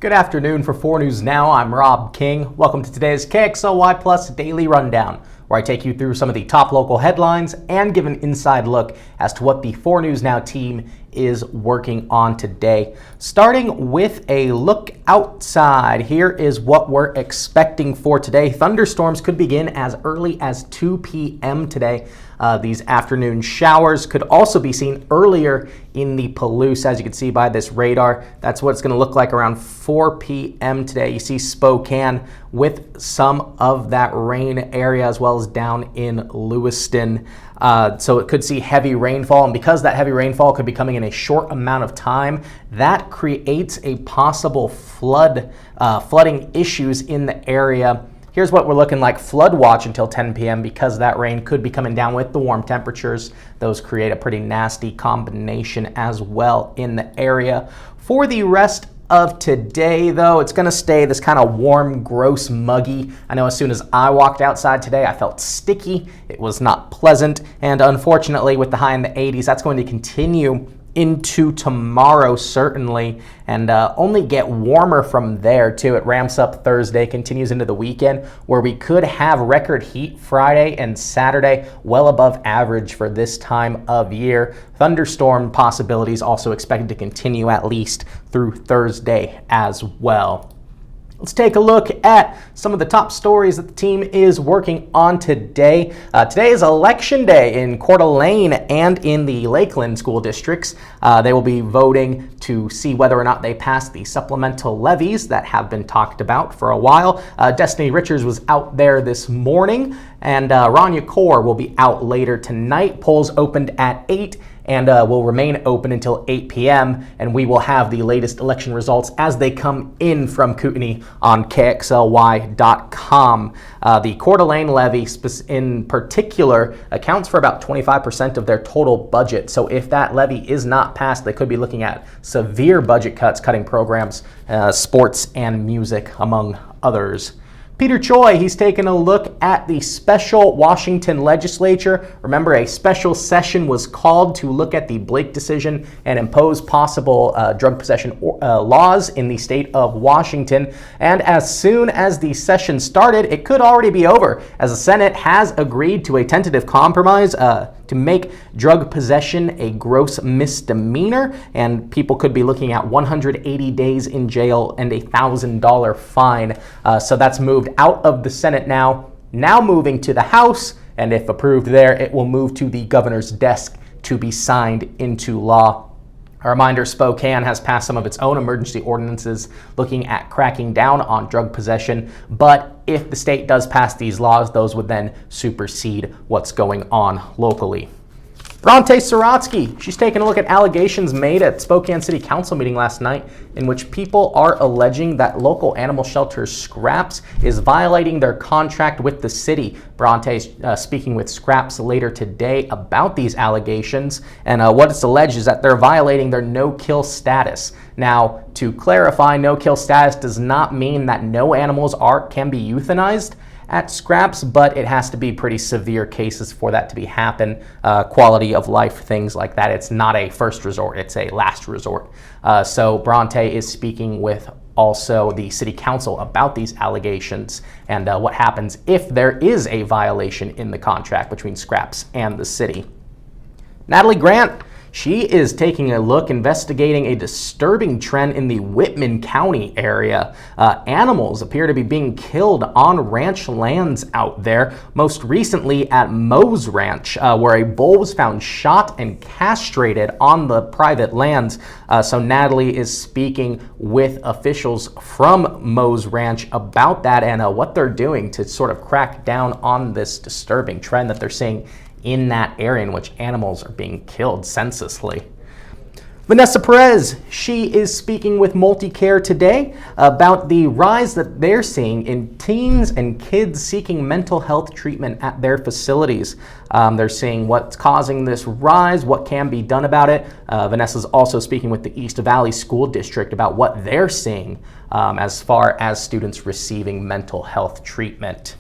Good afternoon. For 4 News Now, I'm Rob King. Welcome to today's kxly-plus Daily Rundown, where I take you through some of the top local headlines and give an inside look as to what the 4 News Now team is working on today. Starting with a look outside, here is what we're expecting for today. Thunderstorms could begin as early as 2 p.m. today. These afternoon showers could also be seen earlier in the Palouse, as you can see by this radar. That's what it's going to look like around 4 p.m. today. You see Spokane with some of that rain area, as well as down in Lewiston. So it could see heavy rainfall, and because that heavy rainfall could be coming in a short amount of time, that creates a possible flooding issues in the area. Here's what we're looking like. Flood watch until 10 p.m. because that rain could be coming down with the warm temperatures. Those create a pretty nasty combination as well in the area. For the rest of today, though, it's going to stay this kind of warm, gross, muggy. I know as soon as I walked outside today, I felt sticky. It was not pleasant. And unfortunately, with the high in the 80s, that's going to continue into tomorrow, certainly, and only get warmer from there, too. It ramps up Thursday, continues into the weekend, where we could have record heat Friday and Saturday, well above average for this time of year. Thunderstorm possibilities also expected to continue at least through Thursday as well. Let's take a look at some of the top stories that the team is working on today. Today is Election Day in Coeur d'Alene and in the Lakeland school districts. They will be voting to see whether or not they pass the supplemental levies that have been talked about for a while. Destiny Richards was out there this morning, and Rania Kaur will be out later tonight. Polls opened at 8 and will remain open until 8 p.m. and we will have the latest election results as they come in from Kootenai on kxly.com. The Coeur d'Alene levy in particular accounts for about 25% of their total budget. So if that levy is not passed, they could be looking at severe budget cuts, cutting programs, sports and music, among others. Peter Choi, he's taken a look at the special Washington legislature. Remember, a special session was called to look at the Blake decision and impose possible drug possession laws in the state of Washington. And as soon as the session started, it could already be over, as the Senate has agreed to a tentative compromise to make drug possession a gross misdemeanor, and people could be looking at 180 days in jail and a $1,000 fine. So that's moved out of the Senate now moving to the House, and if approved there, it will move to the governor's desk to be signed into law. A reminder, Spokane has passed some of its own emergency ordinances looking at cracking down on drug possession, but if the state does pass these laws, those would then supersede what's going on locally. Bronte Sorotsky, she's taking a look at allegations made at Spokane City Council meeting last night in which people are alleging that local animal shelter Scraps is violating their contract with the city. Bronte's speaking with Scraps later today about these allegations, and what it's alleged is that they're violating their no-kill status. Now, to clarify, no-kill status does not mean that no animals can be euthanized at Scraps, but it has to be pretty severe cases for that to be happen. Quality of life, things like that. It's not a first resort, it's a last resort. So Bronte is speaking with also the city council about these allegations and what happens if there is a violation in the contract between Scraps and the city. Natalie Grant, she is taking a look, investigating a disturbing trend in the Whitman County area. Animals appear to be being killed on ranch lands out there, most recently at Moe's Ranch, where a bull was found shot and castrated on the private lands. So Natalie is speaking with officials from Moe's Ranch about that and what they're doing to sort of crack down on this disturbing trend that they're seeing in that area in which animals are being killed senselessly. Vanessa Perez, she is speaking with Multicare today about the rise that they're seeing in teens and kids seeking mental health treatment at their facilities. They're seeing what's causing this rise, what can be done about it. Vanessa's also speaking with the East Valley School District about what they're seeing as far as students receiving mental health treatment.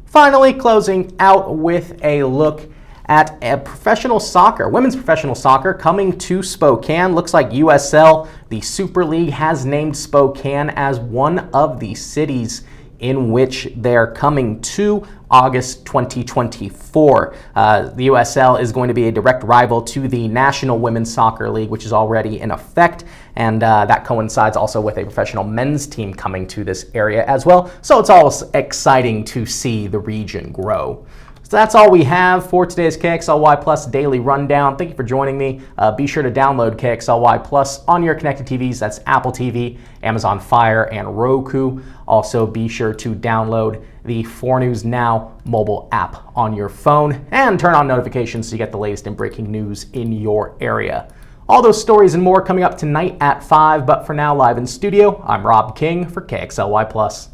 Finally, closing out with a look at professional soccer, women's professional soccer coming to Spokane. Looks like USL, the Super League, has named Spokane as one of the cities in which they're coming to August 2024. The USL is going to be a direct rival to the National Women's Soccer League, which is already in effect, and that coincides also with a professional men's team coming to this area as well. So it's all exciting to see the region grow. So that's all we have for today's KXLY Plus Daily Rundown. Thank you for joining me. Be sure to download KXLY Plus on your connected TVs. That's Apple TV, Amazon Fire, and Roku. Also, be sure to download the 4 News Now mobile app on your phone and turn on notifications so you get the latest and breaking news in your area. All those stories and more coming up tonight at 5, but for now, live in studio, I'm Rob King for KXLY Plus.